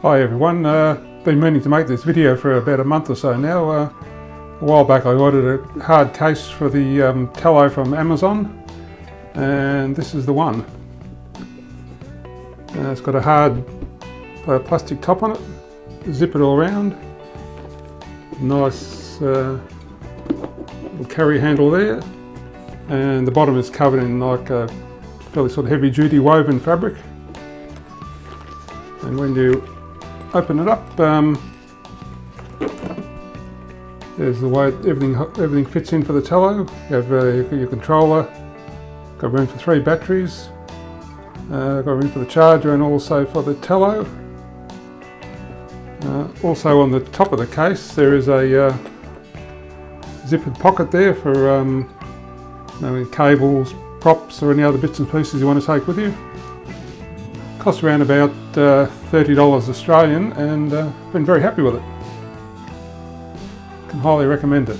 Hi everyone, been meaning to make this video for about a month or so now. A while back I ordered a hard case for the Tello from Amazon, and this is the one. It's got a hard plastic top on it, zip it all around, nice little carry handle there, and the bottom is covered in like a fairly sort of heavy duty woven fabric. And when you open it up, there's the way everything fits in for the Tello. You have your controller, got room for 3 batteries, got room for the charger and also for the Tello. Also on the top of the case there is a zippered pocket there for cables, props or any other bits and pieces you want to take with you. Costs around about $30 Australian, and been very happy with it. Can highly recommend it.